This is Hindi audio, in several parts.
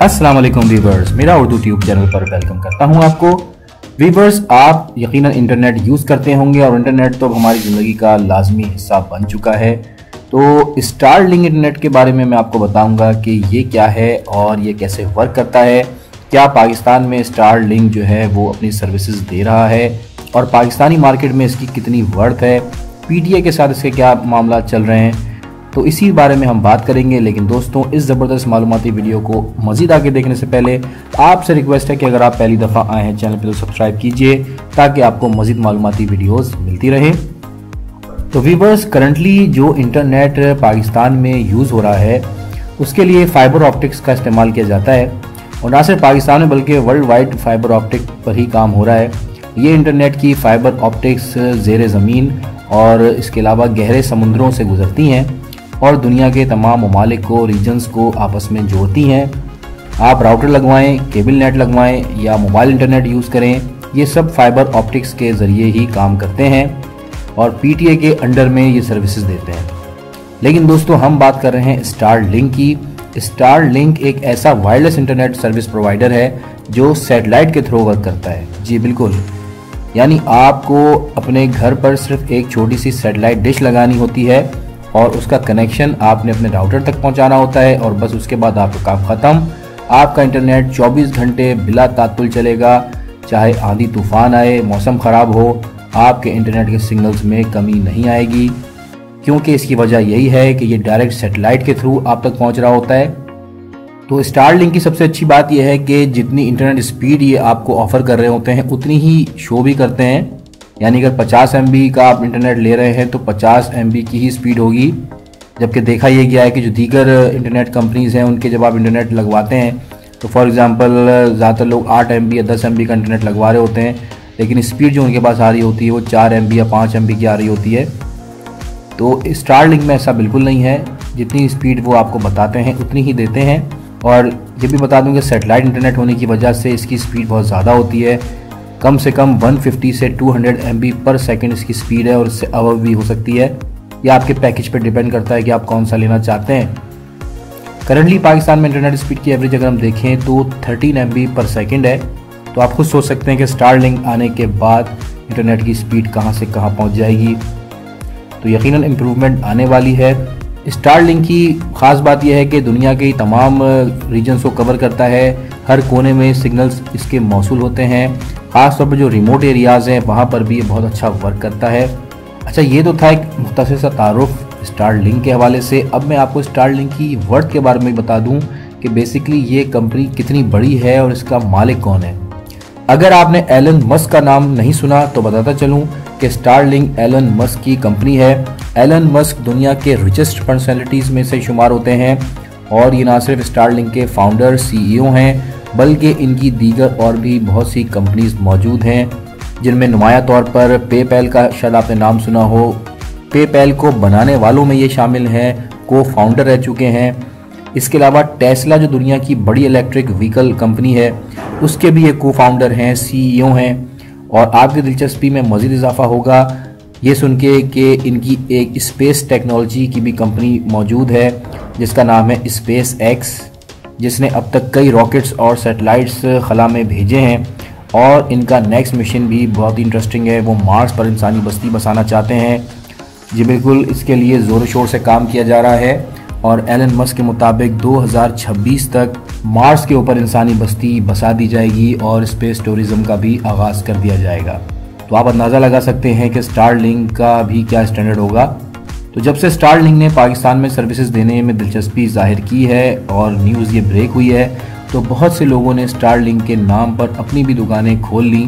अस्सलाम वालेकुम वीवर्स, मेरा उर्दू ट्यूब चैनल पर वेलकम करता हूं आपको। वीवर्स, आप यकीनन इंटरनेट यूज़ करते होंगे और इंटरनेट तो हमारी ज़िंदगी का लाजमी हिस्सा बन चुका है। तो स्टारलिंक इंटरनेट के बारे में मैं आपको बताऊंगा कि ये क्या है और ये कैसे वर्क करता है। क्या पाकिस्तान में स्टारलिंक जो है वो अपनी सर्विसेज दे रहा है और पाकिस्तानी मार्केट में इसकी कितनी वर्थ है, पीटीए के साथ इसके क्या मामला चल रहे हैं, तो इसी बारे में हम बात करेंगे। लेकिन दोस्तों, इस ज़बरदस्त मालूमाती वीडियो को मज़ीद आगे देखने से पहले आपसे रिक्वेस्ट है कि अगर आप पहली दफ़ा आए हैं चैनल पर तो सब्सक्राइब कीजिए ताकि आपको मज़ीद मालूमाती वीडियोस मिलती रहे। तो वीवर्स, करंटली जो इंटरनेट पाकिस्तान में यूज़ हो रहा है उसके लिए फ़ाइबर ऑप्टिक्स का इस्तेमाल किया जाता है और ना सिर्फ पाकिस्तान में बल्कि वर्ल्ड वाइड फ़ाइबर ऑप्टिक पर ही काम हो रहा है। ये इंटरनेट की फ़ाइबर ऑप्टिक्स ज़ेर ज़मीन और इसके अलावा गहरे समुद्रों से गुजरती हैं और दुनिया के तमाम ममालिक को, रीजन्स को आपस में जोड़ती हैं। आप राउटर लगवाएं, केबल नेट लगवाएं या मोबाइल इंटरनेट यूज़ करें, ये सब फाइबर ऑप्टिक्स के ज़रिए ही काम करते हैं और पीटीए के अंडर में ये सर्विसेज देते हैं। लेकिन दोस्तों, हम बात कर रहे हैं स्टारलिंक की। स्टारलिंक एक ऐसा वायरलेस इंटरनेट सर्विस प्रोवाइडर है जो सैटेलाइट के थ्रू वर्क करता है। जी बिल्कुल, यानी आपको अपने घर पर सिर्फ एक छोटी सी सैटेलाइट डिश लगानी होती है और उसका कनेक्शन आपने अपने राउटर तक पहुंचाना होता है और बस उसके बाद आपका काम ख़त्म। आपका इंटरनेट 24 घंटे बिला तात्पुल चलेगा, चाहे आंधी तूफान आए, मौसम ख़राब हो, आपके इंटरनेट के सिग्नल्स में कमी नहीं आएगी, क्योंकि इसकी वजह यही है कि ये डायरेक्ट सैटेलाइट के थ्रू आप तक पहुंच रहा होता है। तो स्टारलिंक की सबसे अच्छी बात यह है कि जितनी इंटरनेट स्पीड ये आपको ऑफ़र कर रहे होते हैं उतनी ही शो भी करते हैं। यानी अगर 50 MB का आप इंटरनेट ले रहे हैं तो 50 MB की ही स्पीड होगी, जबकि देखा यह गया है कि जो दीगर इंटरनेट कंपनीज़ हैं उनके जब आप इंटरनेट लगवाते हैं तो फॉर एग्जांपल ज़्यादातर लोग 8 MB या 10 MB का इंटरनेट लगवा रहे होते हैं, लेकिन स्पीड जो उनके पास आ रही होती है वो 4 MB या 5 MB की आ रही होती है। तो स्टारलिंक में ऐसा बिल्कुल नहीं है, जितनी स्पीड वो आपको बताते हैं उतनी ही देते हैं। और ये भी बता दूँ कि सैटेलाइट इंटरनेट होने की वजह से इसकी स्पीड बहुत ज़्यादा होती है, कम से कम 150 से 200 MB पर सेकंड इसकी स्पीड है और इससे अबव भी हो सकती है। यह आपके पैकेज पर डिपेंड करता है कि आप कौन सा लेना चाहते हैं। करंटली पाकिस्तान में इंटरनेट स्पीड की एवरेज अगर हम देखें तो 13 MB पर सेकंड है। तो आप खुद सोच सकते हैं कि स्टारलिंक आने के बाद इंटरनेट की स्पीड कहां से कहां पहुंच जाएगी। तो यकीनन इम्प्रूवमेंट आने वाली है। स्टारलिंक की ख़ास बात यह है कि दुनिया के तमाम रीजन्स को कवर करता है, हर कोने में सिग्नल्स इसके मौसूल होते हैं। ख़ास तौर पर जो रिमोट एरियाज़ हैं वहाँ पर भी ये बहुत अच्छा वर्क करता है। अच्छा, ये तो था एक मुख्तसर सा तारुफ स्टारलिंक के हवाले से। अब मैं आपको स्टारलिंक की वर्थ के बारे में बता दूं कि बेसिकली ये कंपनी कितनी बड़ी है और इसका मालिक कौन है। अगर आपने एलन मस्क का नाम नहीं सुना तो बताता चलूं कि स्टारलिंक एलन मस्क की कंपनी है। एलन मस्क दुनिया के रिचेस्ट पर्सनैलिटीज़ में से शुमार होते हैं और ये ना सिर्फ स्टारलिंक के फाउंडर CEO हैं बल्कि इनकी दीगर और भी बहुत सी कंपनीज मौजूद हैं, जिनमें नुमाया तौर पर पेपैल का शायद आपने नाम सुना हो। पेपैल को बनाने वालों में ये शामिल हैं, को फाउंडर रह चुके हैं। इसके अलावा टेस्ला जो दुनिया की बड़ी इलेक्ट्रिक व्हीकल कंपनी है उसके भी एक को फाउंडर हैं, CEO हैं। और आपकी दिलचस्पी में मज़ीद इजाफा होगा ये सुन के कि इनकी एक स्पेस टेक्नोलॉजी की भी कंपनी मौजूद है जिसका नाम है स्पेस एक्स, जिसने अब तक कई रॉकेट्स और सैटेलाइट्स खला में भेजे हैं और इनका नेक्स्ट मिशन भी बहुत ही इंटरेस्टिंग है। वो मार्स पर इंसानी बस्ती बसाना चाहते हैं। जी बिल्कुल, इसके लिए ज़ोर शोर से काम किया जा रहा है और एलन मस्क के मुताबिक 2026 तक मार्स के ऊपर इंसानी बस्ती बसा दी जाएगी और स्पेस टूरिज़म का भी आगाज़ कर दिया जाएगा। तो आप अंदाज़ा लगा सकते हैं कि स्टारलिंक का भी क्या स्टैंडर्ड होगा। तो जब से स्टारलिंक ने पाकिस्तान में सर्विसेज देने में दिलचस्पी जाहिर की है और न्यूज़ ये ब्रेक हुई है तो बहुत से लोगों ने स्टारलिंक के नाम पर अपनी भी दुकानें खोल ली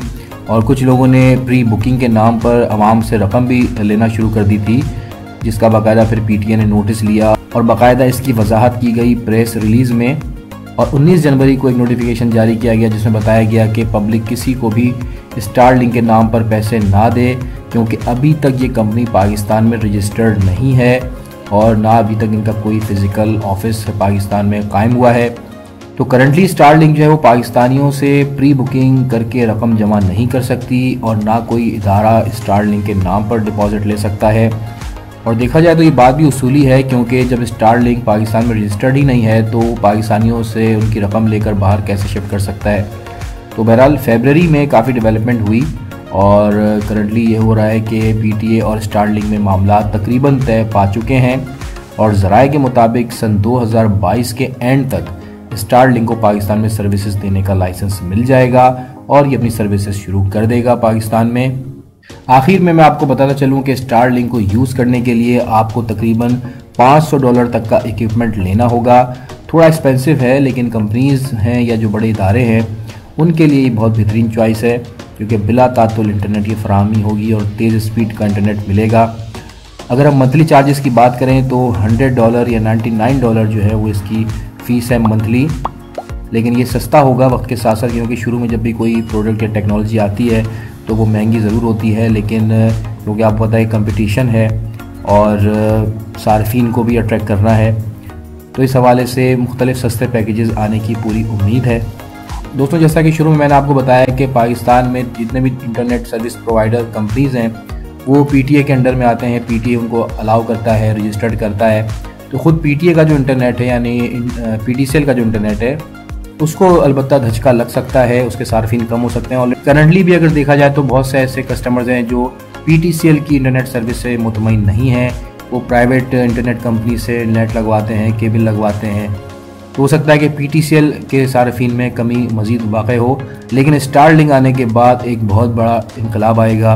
और कुछ लोगों ने प्री बुकिंग के नाम पर आवाम से रकम भी लेना शुरू कर दी थी, जिसका बाकायदा फिर पीटीए ने नोटिस लिया और बाकायदा इसकी वजाहत की गई प्रेस रिलीज़ में। और 19 जनवरी को एक नोटिफिकेशन जारी किया गया जिसमें बताया गया कि पब्लिक किसी को भी स्टारलिंक के नाम पर पैसे ना दे, क्योंकि अभी तक ये कंपनी पाकिस्तान में रजिस्टर्ड नहीं है और ना अभी तक इनका कोई फिज़िकल ऑफिस पाकिस्तान में कायम हुआ है। तो करंटली स्टारलिंक जो है वो पाकिस्तानियों से प्री बुकिंग करके रकम जमा नहीं कर सकती और ना कोई इदारा स्टारलिंक के नाम पर डिपॉजिट ले सकता है। और देखा जाए तो ये बात भी उसूली है, क्योंकि जब स्टारलिंक पाकिस्तान में रजिस्टर्ड ही नहीं है तो पाकिस्तानियों से उनकी रकम लेकर बाहर कैसे शिफ्ट कर सकता है। तो बहरहाल फरवरी में काफ़ी डेवलपमेंट हुई और करंटली ये हो रहा है कि PTA और स्टारलिंक में मामला तकरीबन तय पा चुके हैं और ज़राए के मुताबिक सन 2022 के एंड तक स्टारलिंक को पाकिस्तान में सर्विसेज देने का लाइसेंस मिल जाएगा और ये अपनी सर्विसेज शुरू कर देगा पाकिस्तान में। आखिर में मैं आपको बताना चलूँ कि स्टारलिंक को यूज़ करने के लिए आपको तकरीबन $500 तक का इक्विपमेंट लेना होगा। थोड़ा एक्सपेंसिव है, लेकिन कंपनीज़ हैं या जो बड़े इदारे हैं उनके लिए ये बहुत बेहतरीन चॉइस है, क्योंकि बिला तातुल इंटरनेट की फराहमी होगी और तेज़ स्पीड का इंटरनेट मिलेगा। अगर हम मंथली चार्जेस की बात करें तो $100 या $99 जो है वो इसकी फ़ीस है मंथली, लेकिन ये सस्ता होगा वक्त के साथ साथ, क्योंकि शुरू में जब भी कोई प्रोडक्ट या टेक्नोलॉजी आती है तो वो महंगी ज़रूर होती है, लेकिन क्योंकि आपको पता है कंपटीशन है और सार्फिन को भी अट्रैक्ट करना है, तो इस हवाले से मुख्तलिफ सस्ते पैकेजेस आने की पूरी उम्मीद है। दोस्तों, जैसा कि शुरू में मैंने आपको बताया कि पाकिस्तान में जितने भी इंटरनेट सर्विस प्रोवाइडर कंपनीज़ हैं वो PTA के अंडर में आते हैं। PTA उनको अलाउ करता है, रजिस्टर्ड करता है। तो ख़ुद PTA का जो इंटरनेट है यानी PTCL का जो इंटरनेट है उसको अलबत्ता धचका लग सकता है, उसके सार्फिन कम हो सकते हैं। और करंटली भी अगर देखा जाए तो बहुत से ऐसे कस्टमर्स हैं जो PTCL की इंटरनेट सर्विस से मुतमईन नहीं हैं, वो प्राइवेट इंटरनेट कंपनी से नेट लगवाते हैं, केबल लगवाते हैं। तो हो सकता है कि PTCL के सार्फिन में कमी मज़ीद वाक़ई हो, लेकिन स्टारलिंक आने के बाद एक बहुत बड़ा इनकलाब आएगा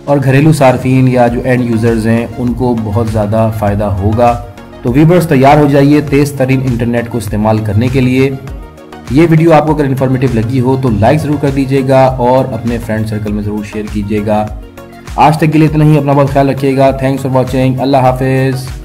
और घरेलू सार्फिन या जो एंड यूज़र्स हैं उनको बहुत ज़्यादा फ़ायदा होगा। तो व्यूअर्स, तैयार हो जाइए तेज़ तरीन इंटरनेट को इस्तेमाल करने के लिए। ये वीडियो आपको अगर इन्फॉर्मेटिव लगी हो तो लाइक ज़रूर कर दीजिएगा और अपने फ्रेंड सर्कल में ज़रूर शेयर कीजिएगा। आज तक के लिए इतना ही। अपना बहुत ख्याल रखिएगा। Thanks for watching. अल्लाह हाफिज़।